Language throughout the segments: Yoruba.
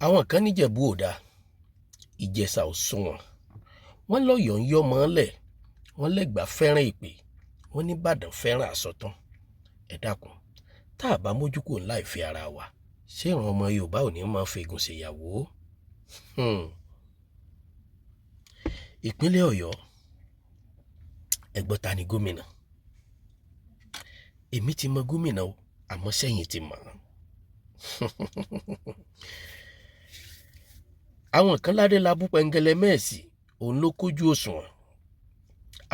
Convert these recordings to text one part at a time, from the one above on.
àwọn kan níjẹ̀bú ò dáa ìjẹ̀ṣà ò sunwọ̀n wọ́n lọ́yọ̀ọ́ ń yọ́ mọ́lẹ̀ wọ́n lẹ́gbàá fẹ́ràn èpè wọ́n nìbàdàn fẹ́ràn àsọtán ẹ dákun tá a bá mójú kúrò ńlá ìfẹ́ ara wa ṣé ìran ọmọ yorùbá ò ní máa fẹ̀gùn ṣèyàwó. ìpínlẹ̀ ọ̀yọ́ ẹgbọ́n ta ni gómìnà èmi ti mọ gómìnà o àmọ́ sẹ́yìn ti mọ̀ àwọn kan ládé labú pẹ́ńgẹ́lẹ́ mẹ́ẹ̀sì òun ló kójú òṣùwọ̀n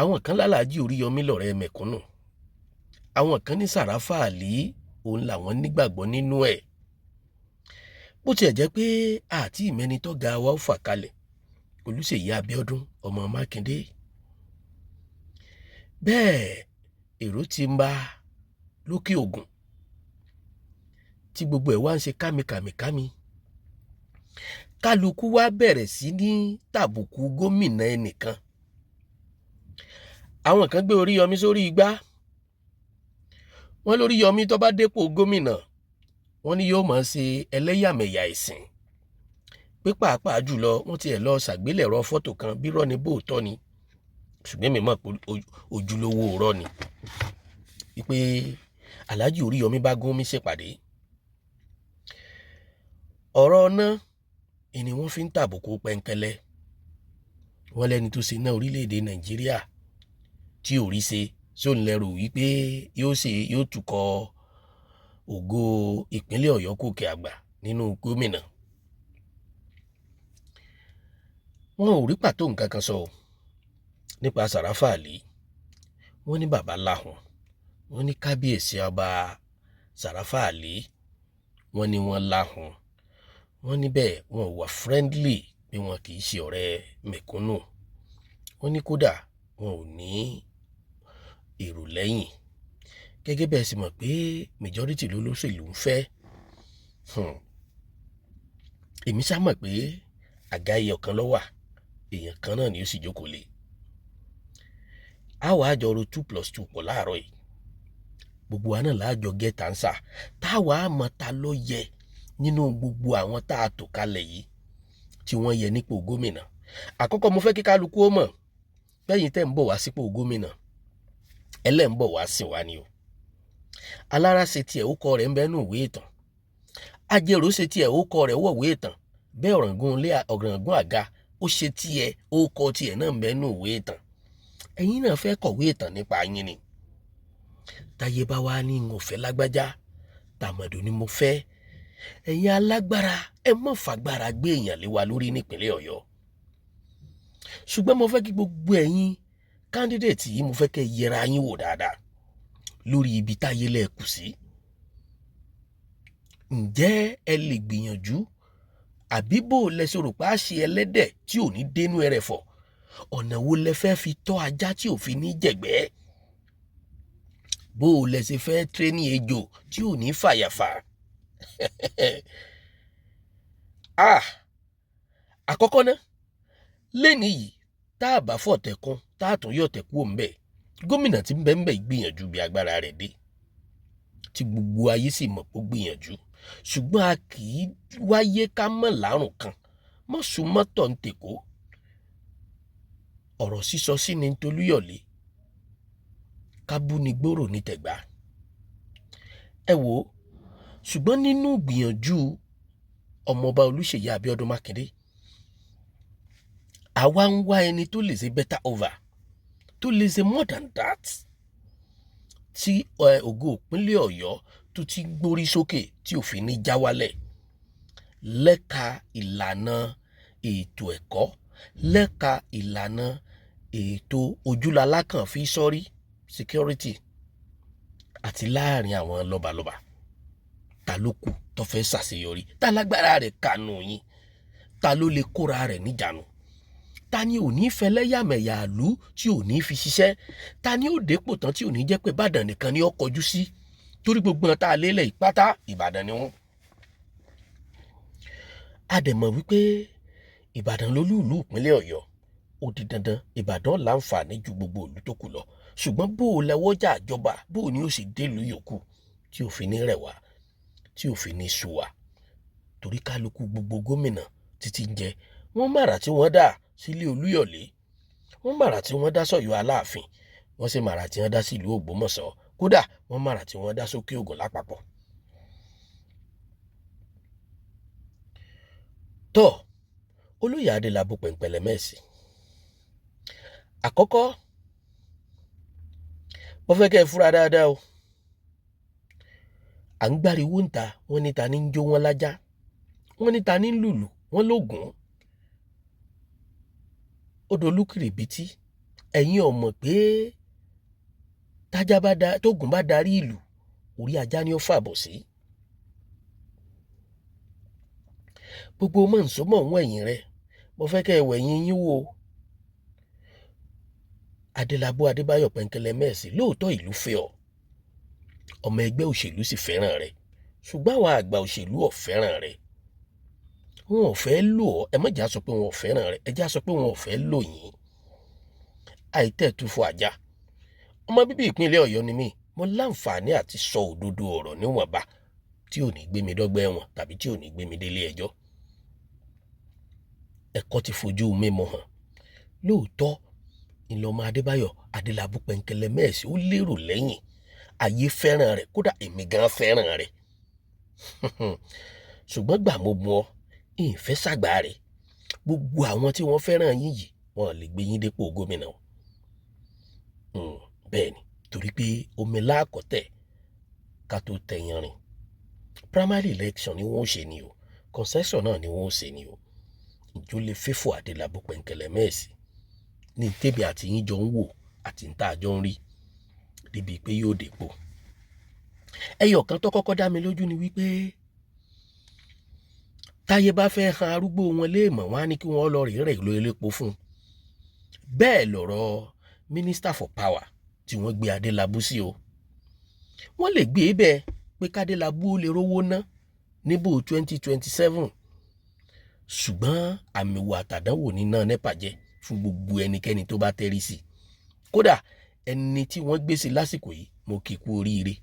àwọn kan lálàájì oríyọmí lọ̀rẹ́ mẹ̀kúnnù àwọn kan ní sàràfà àlì òun làwọn nígbàgbọ́ nínú ẹ̀ bó tiẹ̀ jẹ́ pé àti ìmẹ́ni tó ga wa ó fà kalẹ̀ olùṣèyí abíọ́dún ọmọ mákindé bẹ́ẹ̀ èrò ti ń bá lókè ògùn tí gbogbo ẹ̀ wá ń ṣe kámikàmìkámi kálukú wá bẹ̀rẹ̀ sí ní tàbùkù gómìnà ẹnìkan àwọn kan gbé Oríyọmí sórí igbá wọ́n lóríyọmí tó bá dépò gómìnà wọ́n ní yóò máa ṣe ẹlẹ́yàmẹ̀yà ẹ̀sìn pé pàápàá jùlọ wọ́n tiẹ̀ lọ ṣàgbélẹ̀rọ fọ́tò kan bí rọ́ni bóòtọ́ ni ṣùgbọ́n mi mọ̀ pé ojúlówó rọ́ ni wípé Alhaji Oríyọmí bá Gúnmi ṣèpàdé ọ̀rọ̀ náà ni wọ́n fi ń tàbùkù pẹ́ńkẹ́lẹ́ wọ́n lẹ́ni tó ṣe ná orílẹ̀-èdè Nàìjíríà tí ò rí ṣe sóun lẹ́rù wípé yóò tukọ̀ ògo ìpínlẹ̀ Ọ̀yọ́ gòkè àgbà nínú gómìnà wọn ò rí pàtó nǹkan kan sọ nípa Sàràfà Àlì wọ́n ní bàbá láhùn wọ́n ní kábíyèsí ọba Sàràfà Àlì wọ́n ní wọ́n láhùn wọ́n ní bẹ́ẹ̀ wọn ò wà friendly pé wọn kì í ṣe ọ̀rẹ́ mẹ̀kúnnù wọ́n ní kódà wọn ò ní èrò lẹ́yìn gẹ́gẹ́ bẹ́ẹ̀ sì mọ̀ pé majority lólóṣèlú ń fẹ́ èmi sá mọ̀ pé àga ẹyọ kan ló wà èèyàn kan náà ni ó sì jókòó lé a wàá jọ ro 2+2 pọ̀ láàárọ̀ yìí gbogbo wa náà láàjọ get answer táwa mọ̀ ta ló yẹ nínú gbogbo àwọn tá a tò kalẹ̀ yìí tí wọ́n yẹ nípò gómìnà àkọ́kọ́ mo fẹ́ kí kálukú ó mọ̀ bẹ́yìn tẹ́ ń bọ̀ wá sípò gómìnà ẹlẹ́ ń bọ̀ wá sìn wá ni o alára ṣe tiẹ̀ ó kọ rẹ̀ ń bẹ́nu ìwé ìtàn ajérò ṣe tiẹ̀ ó kọ rẹ̀ wọ̀wé ìtàn bẹ́ẹ̀ ọ̀ràngún àga ó ṣe tiẹ̀ ó kọ tiẹ̀ náà ń bẹ́nu ìwé ìtàn ẹ̀yin náà fẹ́ kọ̀wé ìtàn nípa yín ni táyé bá wá ní n ò fẹ́ lágbájá tàmọ̀dù ni mo fẹ́ ẹ̀yin alágbára ẹ mọ̀ fàgbára gbé èèyàn lé wa lórí nípínlẹ̀ Ọ̀yọ́ ṣùgbọ́n mo fẹ́ kí gbogbo ẹ̀yin kándídéètì yìí mo fẹ́ kẹ́ yẹra yín wò dáadáa lórí ibi táyé lẹ́ẹ̀kù sí ǹjẹ́ ẹ lè gbìyànjú àbí bó lẹ́sẹ̀ rò pé a ṣe ẹlẹ́dẹ̀ tí ò ní dénú ẹrẹ̀fọ̀ ọ̀nà wo lẹ fẹ́ fi tọ́ ajá tí ò fi ní jẹ̀gbẹ́ bó lẹ́sẹ̀ fẹ́ tírẹ́nì ejò tí ò ní fàyàfà àkọ́kọ́ ná lẹ́ni yìí tá a bá fọ̀tẹ̀ kan tá a tún yọ̀tẹ̀ kú òǹbẹ̀ gómìnà tí ń bẹ ń bẹ gbìyànjú bí agbára rẹ̀ dé tí gbogbo ayé sì mọ̀ pé ó gbìyànjú ṣùgbọ́n a kì í wáyé ká mọ̀ lárùn kan mọ̀sùmọ́tọ̀ ń tèkó ọ̀rọ̀ sísọ sí ni Tolúyọ̀lé kábúnigbòrò ní tẹ̀gbá ẹ wò ó ṣùgbọ́n nínú gbìyànjú ọmọọba Olúṣèyí Abíọ́dún Mákindé àwa ń wá ẹni tó lè ṣe better over tó lè ṣe more than that tí ògo ìpínlẹ̀ Ọ̀yọ́ tó ti gbórí sókè tí òfin ní já wálẹ̀ lẹ́ka ìlànà ètò ẹ̀kọ́ lẹ́ka ìlànà ètò ojúlalá kan fi sọ́rí security àti láàrin àwọn lọ́balọ́ba ta ló kù tó fẹ́ ṣàṣeyọrí ta lágbára rẹ̀ kànú yín ta ló lè kóra rẹ̀ níjànú ta ni ò ní fẹ́ lẹ́yàmẹ̀yà ìlú tí ò ní fi ṣiṣẹ́ ta ni ó dépò tán tí ò ní jẹ́ pé Ìbàdàn nìkan ni ó kọjú sí torí gbogbo wọn tá a lélẹ̀ ìpátá Ìbàdàn ni wọ́n. a dẹ̀ mọ̀ wípé Ìbàdàn lolú ìlú ìpínlẹ̀ Ọ̀yọ́ ó di dandan Ìbàdàn láǹfààní ju gbogbo ìlú tó kù lọ ṣùgbọ́n bó o lẹ́wọ́jà àjọba bó o ní ó sì délùú yòókù tí ò fi ní rẹ̀ wá tí ò fi ní sú wa torí kálukú gbogbo gómìnà títí ń jẹ wọ́n màrà tí wọ́n dá sílé Olúyọ̀lé, wọ́n màrà tí wọ́n dá sọ́yọ́ Aláàfin, wọ́n sì màrà tí wọ́n dá sílùú Ògbómọ̀ṣọ́, kódà wọ́n màrà tí wọ́n dá sókè Ògùn lápapọ̀. tọ́ olóyè Adélabú Pẹ̀ǹpẹ̀lẹ̀mẹ́sì, àkọ́kọ́ wọ́n fẹ́ kẹ́ ẹ fúra dáadáa o. à ń gbáriwó ń ta, wọ́n ní ta ní ń jó wọn lájá, wọ́n ní ta ní ń lùlù wọ́n lóògùn. ó dolúkìrìbìtì, ẹ̀yin ò mọ̀ pé tógun bá darí ìlú orí ajá ni ó fàbọ̀ sí. gbogbo mọ̀nsómọ̀ ń wẹ̀yìn rẹ, mo fẹ́ kẹ́ ẹ wẹ̀yìn yín wò. Adélabú Adébáyọ̀ Pẹ̀ǹkẹ̀lẹ̀mẹ́sì, lóòótọ́ ìlú fẹ́ ọ, ọmọ ẹgbẹ́ òṣèlú sì fẹ́ràn rẹ, ṣùgbọ́n àwọn àgbà òṣèlú ò fẹ́ràn rẹ. wọn ò fẹ́ lò ọ́, ẹ má jà sọ pé wọn ò fẹ́ràn rẹ, ẹ já sọ pé wọn ò fẹ́ lò yín. àìtẹ́ẹ̀túfọ̀ àjà, ọmọ bíbí ìpínlẹ̀ Ọ̀yọ́ ni mí, mo láǹfààní àti sọ òdodo ọ̀rọ̀ níwọ̀nba tí ò ní gbé mi dọ́gbẹ́ ẹ̀wọ̀n tàbí tí ò ní gbé mi délé ẹjọ́. ẹ̀kọ́ ti fojú mímọ̀ hàn. lóòótọ́ ìlọmọ Adébáyọ̀ Adélabú Pẹ̀ǹkẹ̀lẹ̀mẹ́sì ó lérò lẹ́yìn, ayé fẹ́ràn rẹ̀, kódà èmi gan fẹ́ràn rẹ̀. ṣùgbọ́n gbà mo mú ọ ìfẹ́ sàgbà rẹ̀, gbogbo àwọn tí wọ́n fẹ́ràn yín yìí wọn lè gbé yín dépò gómìnà. bẹ́ẹ̀ ni, torí pé omi láàkọ́tẹ̀ ká tó tẹ̀yàn rìn. primary election ni wọ́n ó ṣe ni o, concession náà ni wọ́n ó ṣe ni o. ìjọ lè fẹ́fọ́ Adélabú Pẹ̀ǹkẹ̀lẹ̀mẹ́sì ní tèmi àti yín jọ ń wò àti ń tá a jọ ń rí débi pé yóò dépò. ẹyọ kan tó kọ́kọ́ dá mi lójú ni wípé táyé bá fẹ́ han arúgbó wọn léèmọ̀ wọn á ní kí wọ́n lọ rí rẹ̀ ló elépo fún un. bẹ́ẹ̀ lọ̀rọ̀ minister for power tí wọ́n gbé Adélabú sí o. wọ́n lè gbé e bẹ́ẹ̀ pé kádélabú ó lè rówó ná níbò 2027, ṣùgbọ́n àmì wò àtàdánwò ní náà NEPA jẹ́ fún gbogbo ẹnikẹ́ni tó bá tẹ́rí sí i. kódà ẹni tí wọ́n gbé sí lásìkò yìí mo kì í kú oríire,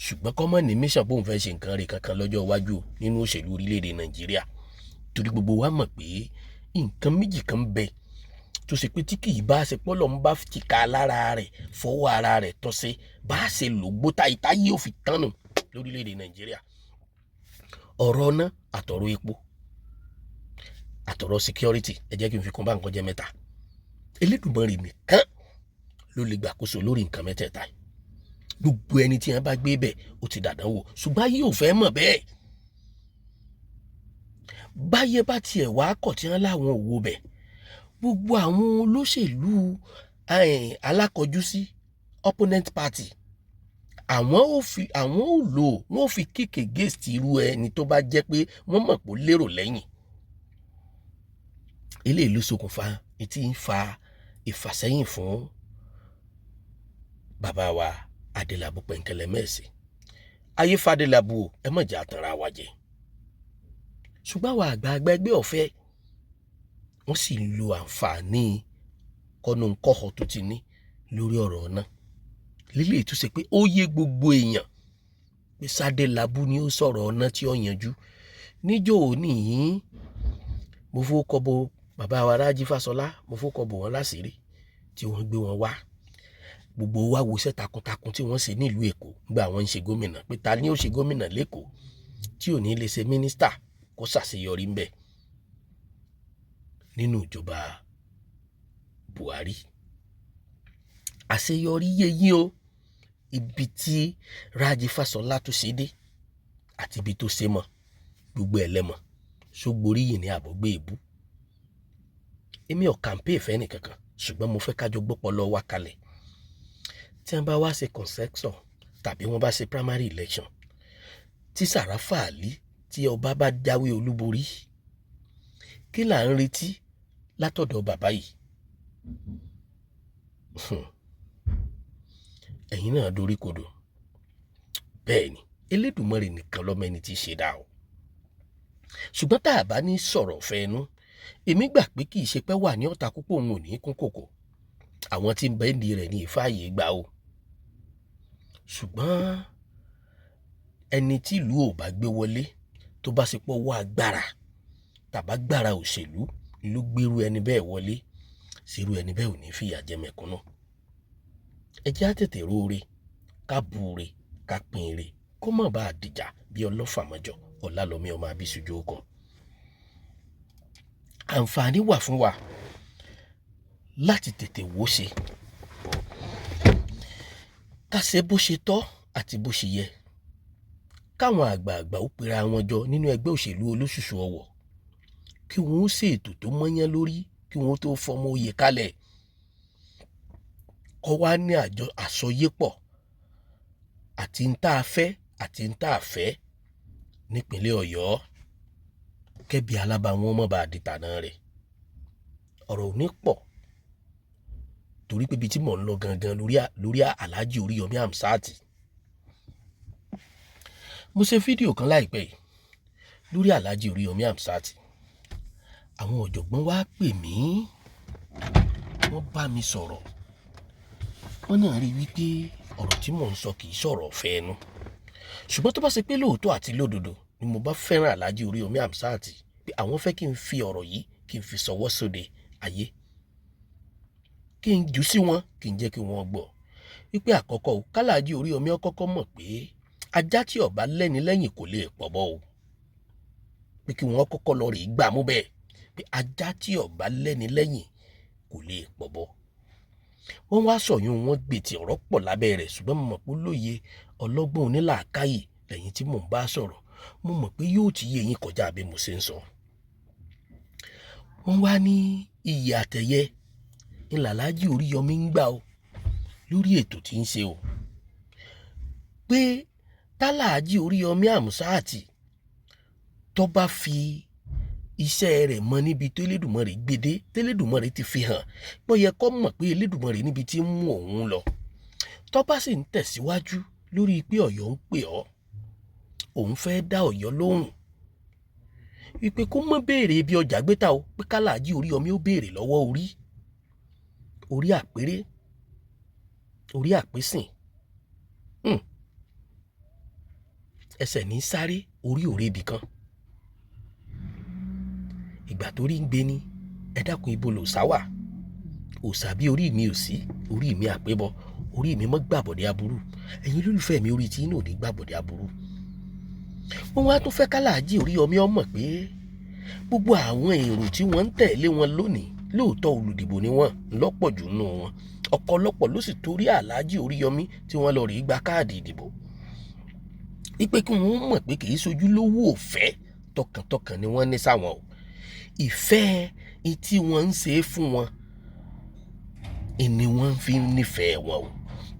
ṣùgbọ́n kọ́mọ̀ ní mission bóun fẹ́ ṣe nǹkan rẹ̀ kankan lọ́jọ́ iwájú nínú òṣèlú orílẹ̀-èdè Nàìjíríà, torí gbogbo wa mọ̀ pé nǹkan méjì kan bẹ tó ṣe pé tí kì í bá ṣe pọ́lọ́ ń bá ti ka lára rẹ̀ fọwọ́ ara rẹ̀ tọ́sẹ̀ bá ṣe lògbó táyítá yóò fi tán nù lórílẹ̀-èdè Nàìjíríà. ọ̀rọ̀ náà àtọ̀rọ̀ epo àtọ̀rọ̀ security, ẹ jẹ́ kí n fi kún bá nǹkan jẹ́ mẹ́ta. Elédùmarè nìkan ló lè gbàkóso lórí nǹkan mẹ́tẹ̀ẹ̀ta. gbogbo ẹni tí wọ́n bá gbé bẹ̀ ó ti dàdánwò, ṣùgbọ́n ayé ò fẹ́ mọ̀ bẹ́ẹ̀. báyé bá tiẹ̀ wá kọ̀ tí wọ́n láwọn ò wo bẹ̀, gbogbo àwọn olóṣèlú alákọjú sí opponent party àwọn ò lò wọ́n ò fi kick against irú ẹni tó bá jẹ́ pé wọ́n mọ̀ pé ó lérò lẹ́yìn. eléyìí ló ṣokùnfà tí ń fa ìfàsẹ́yìn fún bàbá wa Adélabú Pẹ̀ǹkẹ̀lẹ̀mẹ́sì. ayé fàdélabú ẹ má jà tanra wa jẹ, ṣùgbọ́n àwọn àgbààgbà ẹgbẹ́ ọ̀fẹ́ wọ́n sì ń lo àǹfààní kọ́nùkọ́họ tó ti ní lórí ọ̀rọ̀ náà lílé tó ṣe pé ó yé gbogbo èèyàn pé Adélabú ni ó sọ̀rọ̀ ọ̀nà tí ó yanjú. níjọ́ òní yìí mo fọwọ́ bo bàbá wa Rájí Fáṣọlá, mo fọwọ́ bò wọ́n láṣìírí tí wọ́n gbé wọn wá. gbogbo wa wo iṣẹ́ takuntakun tí wọ́n ṣe nílùú Èkó nígbà wọ́n ń ṣe gómìnà, pé ta ni ó ṣe gómìnà lÉkòó tí ò ní lè ṣe mínísítà kó ṣàṣeyọrí ń bẹ̀ nínú ìjọba Buhari. àṣeyọrí yéyí o, ibi tí Rájí Fáṣọlá tó ṣe dé àti ibi tó ṣe mọ́ gbogbo ẹlẹ́mọ̀ ṣógborí yìí ní àbọ̀gbé ìbú. èmi ò kàǹpé ìfẹ́ nìkankan, ṣùgbọ́n mo fẹ́ kájọ gbọ́pọlọ wa kalẹ̀. tí wọ́n bá wá ṣe concession tàbí wọ́n bá ṣe primary election tí Sàráfà Àlí tí ọba bá jáwé olúborí, kí là ń retí látọ̀dọ̀ bàbá yìí? ẹ̀yin náà dorí kodò. bẹ́ẹ̀ ni Elédùmarè nìkan lọ́mọ ẹni tí í ṣe dá o. ṣùgbọ́n tá a bá ní sọ̀rọ̀ fẹ́nu, èmi gbà pé kì í ṣe pé wà ní ọ̀tá púpọ̀ òun ò ní kún kòkò, àwọn tí ń bẹ ní rẹ̀ ní ìfààyè gbà o. ṣùgbọ́n ẹni tí ìlú ò bá gbé wọlé tó bá ṣe pọ̀ wọ agbára tàbá gbára òṣèlú ló gbérú ẹni bẹ́ẹ̀ wọlé, sírú ẹni bẹ́ẹ̀ ò ní fìyà jẹ mẹ̀kúnnù. ẹ jẹ́ á tètè róore ká buure ká pinre kó má bàa dìjà bí ọlọ́fàmọ́jọ Ọlálọ́mí ọmọ Abísújú kan. àǹfààní wà fún wa láti tètè wò ṣe, ká ṣe bó ṣe tọ́ àti bó ṣe yẹ. káwọn àgbààgbà ó pera wọn jọ nínú ẹgbẹ́ òṣèlú Olóṣùṣù Ọ̀wọ̀ kí wọ́n ó ṣètò tó mọ́yán lórí kí wọ́n tó fọmọ oyè kalẹ̀. kọ́ wá ní àsọyépọ̀ àti ń tá a fẹ́ àti ń tá a fẹ́ nípínlẹ̀ Ọ̀yọ́ kẹ́bi alábàáwọn mọ̀ bá di tàná rẹ̀. ọ̀rọ̀ ò ní pọ̀ torí pé ibi tí mò ń lọ gangan lórí Alhaji Oríyọmí Hamzat. mo ṣe fídíò kan láìpẹ́ yìí lórí Alhaji Oríyọmí Hamzat. àwọn ọ̀jọ̀gbọ́n wá pè mí, wọ́n bá mi sọ̀rọ̀, wọ́n náà rí wípé ọ̀rọ̀ tí mò ń sọ kì í sọ̀rọ̀ ọ̀fẹ́ ẹnu, ṣùgbọ́n tó bá ṣe pé lóòótọ́ àti lódodo ni mo bá fẹ́ràn Alhaji Oríyọmí Hamzat pé àwọn fẹ́ kí n fi ọ̀rọ̀ yìí kí n fi sọwọ́ sóde ayé, kí n jù sí wọn, kí n jẹ́ kí wọ́n gbọ́ wípé àkọ́kọ́ o k'Alhaji Oríyọmí ọkọ́kọ́ mọ̀ pé ajá tí ọba lẹ́ni lẹ́yìn kò lè pọ̀bọ́ o, pé kí wọ́n kọ́kọ́ lọ rí gbà mú bẹ́ẹ̀ pé ajá tí ọba lẹ́ni lẹ́yìn kò lè pọ̀bọ́. wọ́n wá sọ̀yún wọn gbètì ọ̀rọ̀ pọ̀ lábẹ́ rẹ̀, ṣùgbọ́n mo mọ̀ pé lóye ọlọ́gbọ́n onílàákàyè lẹ́yìn tí mò ń bá sọ̀rọ̀, mo mọ̀ pé yóò ti yé yín kọjá bí mo ṣe ń sọ. wọ́n wá ní iyì àtẹ̀yẹ ní Alhaji Oríyọmí ń gbà o lórí ètò tí ń ṣe o, pé t'Alhaji Oríyọmí Hamzat tó bá fi iṣẹ́ rẹ̀ mọ níbi tó Elédùmarè gbédé tẹ́lẹ̀dùmarè ti fi hàn pé ó yẹ kó mọ̀ pé Elédùmarè níbi tí ń mú òun lọ, tó bá sì ń tẹ̀síwájú lórí pé Ọ̀yọ́ ń pè ọ́, òun fẹ́ dá Ọ̀yọ́ lóhùn wípé kó mọ́ béèrè ibi ọjà gbé ta o, pé k'Alhaji Oríyọmí ó béèrè lọ́wọ́ orí àpérè, orí àpésìn, ẹsẹ̀ ní sáré orí òrebì kan. ìgbà tó rí ń gbé ní ẹ dákun ibo lòsà wà, òsà bí orí mi ò sí, orí mi àpébọ, orí mi mọ́ gbàbọ̀dé aburú, ẹ̀yin olólùfẹ́ mi orí tí inú ò ní gbàbọ̀dé aburú. wọ́n wá tún fẹ́ k'Alhaji Oríyọmí ó mọ̀ pé gbogbo àwọn èrò tí wọ́n ń tẹ̀lé wọn lónìí lóòótọ́ olùdìbò ni wọ́n lọ́pọ̀ jù nù wọn, ọ̀pọ̀lọpọ̀ ló sì torí Alhaji Oríyọmí tí wọ́n lọ rí gba káàdì ìdìbò, wípé kí wọ́n mọ̀ pé kì í ṣojú lówó òfẹ́ tọkàntọkàn ni wọ́n ní sáwọn o, ìfẹ́ tí wọ́n ń ṣe fún wọn ni wọ́n fi ń nífẹ̀ẹ́ wọn o.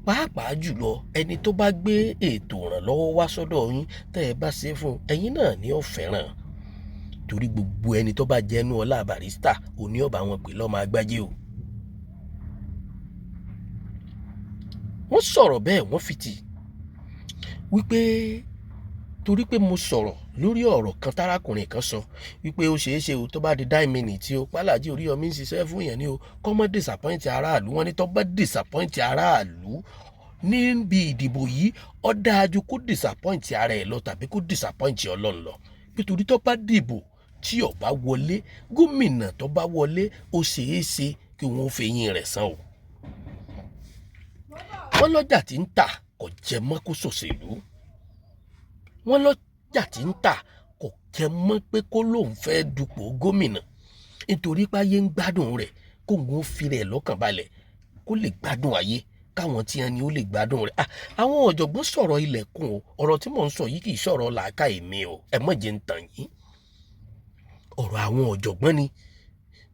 pàápàá jùlọ ẹni tó bá gbé ètò ìrànlọ́wọ́ wá sọ́dọ̀ yín tẹ́ ẹ bá ṣe fún ẹ̀yin náà ni ó fẹ́ràn, torí gbogbo ẹni tó bá jẹ́nu ọlá Barrister òní ọba wọn pè lọ́mọ Agbájé o. wọ́n sọ̀rọ̀ bẹ́ẹ̀ wọ́n fìtì wípé torí pé mo sọ̀rọ̀ lórí ọ̀rọ̀ kan tárákùnrin kan sọ wípé ó ṣeé ṣe o tó bá di 9 minutes o p'Alhaji Oríyọmí ń ṣiṣẹ́ fún yẹn ni o kọ́ mọ́ disappoint aráàlú. wọ́n ní tó bá disappoint aráàlú níbi ìdìbò yìí ó dáa jù kó disappoint ara ẹ̀ lọ tàbí kó disappoint Ọlọ́run lọ, nítorí tó bá dìbò tí ó bá wọlé, gómìnà tó bá wọlé ó ṣeé ṣe kí wọ́n fẹ̀yìn rẹ̀ san o. wọ́n lọ́jà tí ń tà kò jẹ mọ́ kó ṣòṣèlú, wọ́n lọ́jà tí ń tà kò jẹ mọ́ pé kó lóun fẹ́ dupò gómìnà, nítorí pé ayé ń gbádùn rẹ̀ kó ń fi rẹ̀ lọ́kàn balẹ̀ kó lè gbádùn ayé káwọn tí wọn ni ó lè gbádùn rẹ̀. àwọn ọ̀jọ̀gbọ́n sọ̀rọ̀ ilẹ̀kùn o, ọ̀rọ̀ tí mò ń sọ yìí kì í sọ̀rọ̀ làákàyè mi o, ẹ má jẹ́ ń tàn yín. ọ̀rọ̀ àwọn ọ̀jọ̀gbọ́n ni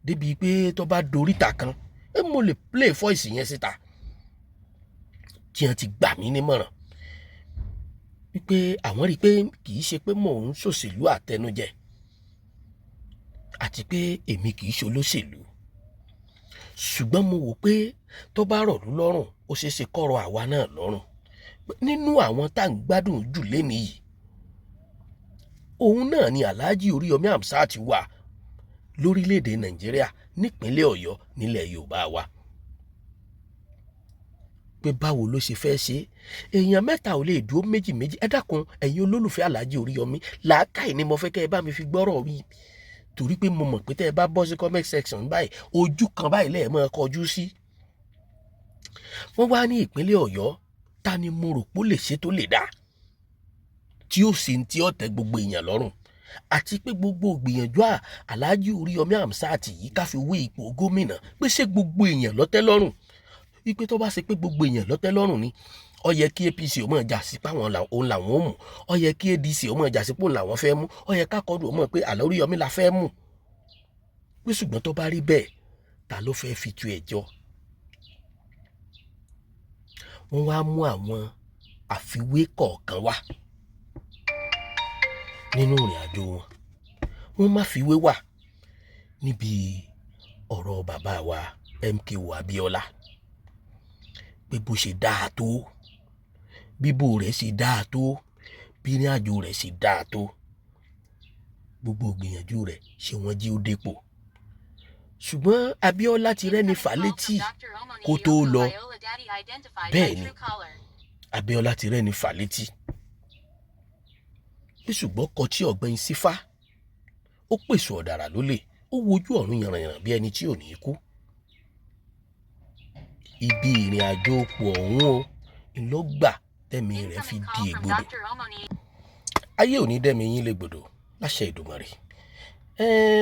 débi pé tó bá doríta kan mo lè play voice yẹn síta tí wọ́n ti gbà mí nímọ̀ràn wípé àwọn rí i pé kì í ṣe pé mò ń ṣòṣèlú àtẹnujẹ àti pé èmi kì í ṣe olóṣèlú, ṣùgbọ́n mo wò pé tó bá rọ̀ lú lọ́rùn ó ṣeé ṣe kọ́rọ̀ àwa náà lọ́rùn. nínú àwọn tá à ń gbádùn jù lénìí yìí òun náà ni Alhaji Oríyọmí Hamzat wà lórílẹ̀‐èdè Nàìjíríà nípínlẹ̀ Ọ̀yọ́ nílẹ̀ Yorùbá wa. pé báwo ló ṣe fẹ́ ṣe èèyàn mẹ́ta ò lè dúró méjì ẹ dákun ẹ̀yin olólùfẹ́ Alhaji Oríyọmí làákàyè ni mo fẹ́ kẹ́ ẹ bá mi fi gbọ́rọ̀ wí torí pé mo mọ̀ pé tẹ́ ẹ bá bọ́ sí comment section báyìí ojú kan báyìí lẹ́ẹ̀ máa kọjú sí. wọ́n wá ní ìpínlẹ̀ Ọ̀yọ́ ta ni mo rò pé ó lè ṣe tó lè dá tí ó sì ń tí ó tẹ́ gbogbo èèyàn lọ́rùn àti pé gbogbo ìgbìyànjú Alhaji Oríyọmí Hamzat yìí ká fi wé ipò gómìnà pé ṣé gbogbo èèyàn ló tẹ́ lọ́rùn wípé tó bá ṣe pé gbogbo èèyàn ló tẹ́ lọ́rùn ni ó yẹ kí APC ó máa jà sí páwọn òun làwọn ó mú ó yẹ kí ADC ó máa jà sí pé òun làwọn fẹ́ mú ó yẹ kákọ́dù ó mọ̀ pé Alhaji Oríyọmí la fẹ́ mú pé ṣùgbọ́n tó bá rí bẹ́ẹ̀ ta ló fẹ́ fi tu ẹjọ́. wọ́n wá mú àwọn àfiwé kọ̀ọ̀kan wá nínú ìrìn àjò wọn wọ́n má fiwé wà níbi ọ̀rọ̀ bàbá wa MKO Abíọ́lá pé bó ṣe dáa tó bíbò rẹ̀ ṣe dáa tó bí ìrìn àjò rẹ̀ ṣe dáa tó gbogbo ìgbìyànjú rẹ̀ ṣé wọ́n jí ó dépò ṣùgbọ́n Abíọ́lá ti rẹ́ni fà létí kó tó lọ bẹ́ẹ̀ ni Abíọ́lá ti rẹ́ni fà létí bí ṣùgbọ́n kọtí ọ̀gbẹ́ni sífá ó pèsè ọ̀dàrà lólè ó wojú ọ̀run yànrànyànràn bí ẹni tí ò ní kú ibi ìrìn àjò òpó ọ̀hún o ló gbà tẹ̀mí rẹ̀ fi di ègbodò ayé ò ní dẹ́mi yín légbodò láṣẹ Èdùmàrè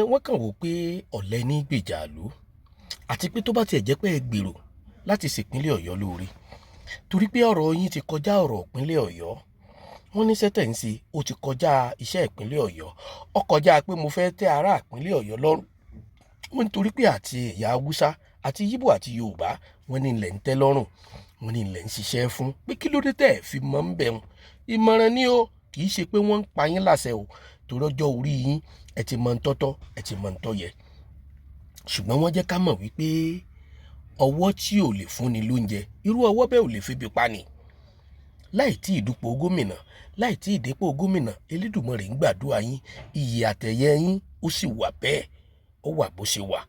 wọ́n kàn wò pé ọ̀lẹ ní gbèjà ìlú àti pé tó bá tiẹ̀ jẹ́ pé ẹ gbèrò láti ṣèpínlẹ̀ Ọ̀yọ́ lóore torí pé ọ̀rọ̀ yín ti kọjá ọ̀rọ̀ ìpínlẹ̀ Ọ̀yọ́ wọ́n ní sẹ́tẹ̀ǹsì ó ti kọjá iṣẹ́ ìpínlẹ̀ Ọ̀yọ́ ó kọjá pé mo fẹ́ tẹ́ ará ìpínlẹ̀ Ọ̀yọ́ lọ́rùn wọ́n nítorí pé àti ẹ̀yà Haúsá àti Yíbò àti Yorùbá wọ́n ní ilẹ̀ ń tẹ́ lọ́rùn wọ́n ní ilẹ̀ ń ṣiṣẹ́ fún pé kí ló dé tẹ́ ẹ̀ fi mọ́ ń bẹ̀ wọn ìmọ̀ràn ni o kì í ṣe pé wọ́n ń pa yín láṣẹ o torí ọjọ́ orí yín ẹ ti mọ ń tọ́tọ́ ẹ ti mọ ń tọ́ yẹ ṣùgbọ́n wọ́n jẹ́ ká mọ̀ wípé ọwọ́ tí ò lè fúnni lóúnjẹ irú ọwọ́ bẹ́ẹ̀ ò lè febi pani láì tí ìdúpọ̀ gómìnà láì tí ìdépò gómìnà Elédùmarè ń gbàdúrà yín iyì àtẹ̀yẹ yín ó sì wà bẹ́ẹ̀ ó wà bó ṣe wà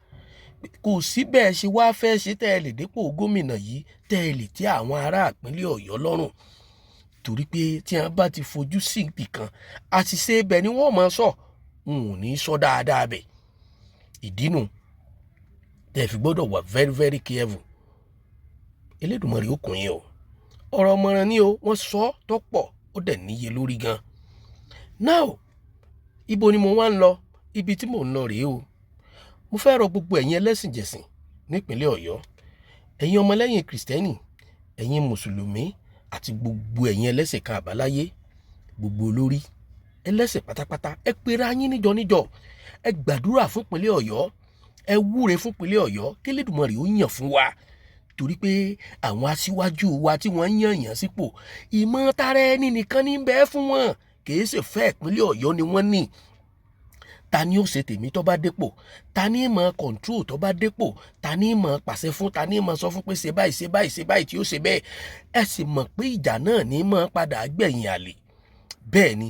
kò sí bẹ́ẹ̀ ṣe wá fẹ́ ṣe tẹ́ ẹ lè dépò gómìnà yìí tẹ́ ẹ lè tẹ́ àwọn ará ìpínlẹ̀ Ọ̀yọ́ lọ́rùn torí pé tí wọ́n bá ti fojú sí ibì kan àṣìṣe ibẹ̀ ni wọ́n máa sọ n ò ní sọ dáadáa bẹ̀ ìdínú tẹ́ ẹ fi gbọ́dọ̀ wà very very careful Elédùmarè ó kún yín o ọ̀rọ̀ ọmọràn ni o wọ́n sọ tọ́pọ̀ ó dẹ̀ níye lórí gan. now ibo ni mo wá ń lọ ibi tí mò ń lọ rèé o mo fẹ́ rọ gbogbo ẹ̀yin ẹlẹ́sìnjẹ̀sìn nípínlẹ̀ Ọ̀yọ́ ẹ̀yin ọmọlẹ́yìn Kristẹni ẹ̀yin mùsùlùmí àti gbogbo ẹ̀yin ẹlẹ́sìn kan àbáláyé gbogbo olórí ẹlẹ́sìn pátápátá ẹ pera yín níjọ ẹ gbàdúrà fún ìpínlẹ̀ Ọ̀yọ́ ẹ wúre fún ìpínlẹ̀ Ọ̀yọ́ kí Elédùmarè ó yàn fún wa torí pé àwọn aṣíwájú wa tí wọ́n yàn sípò ìmọ̀ tara ẹni nìkan ní bẹ́ẹ̀ fún wọn kìí ṣe fẹ́ ìpínlẹ̀ Ọ̀yọ́ ni wọ́n ní ta ni ó ṣe tèmi tó bá dépò ta ni mọ̀ control tó bá dépò ta ni mọ̀ pàṣẹ fún ta ni mọ̀ sọ fún pé ṣe báyìí ṣe báyìí ṣe báyìí tí ó ṣe bẹ́ẹ̀ ẹ sì mọ̀ pé ìjà náà ní mọ̀ padà gbẹ̀yìn àlè bẹ́ẹ̀ ni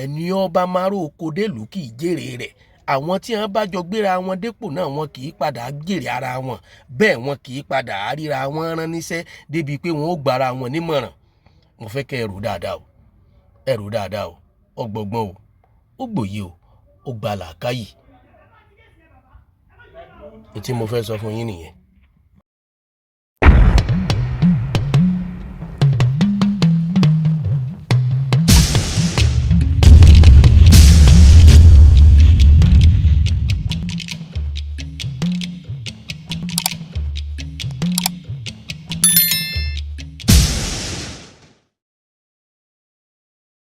ẹni ọba márò oko délùú kì í jèrè rẹ̀ àwọn tí wọ́n bá jọ gbéra wọn dépò náà wọn kì í padà jèrè ara wọn bẹ́ẹ̀ wọn kì í padà ríra wọn rán níṣẹ́ débi pé wọn ó gbára wọn nímọ̀ràn mo fẹ́ kẹ́ ẹrù dáadáa o ọgbọ̀gbọ́n o ó gbòye o ó gba làákàyè tí mo fẹ́ sọ fún yín nìyẹn.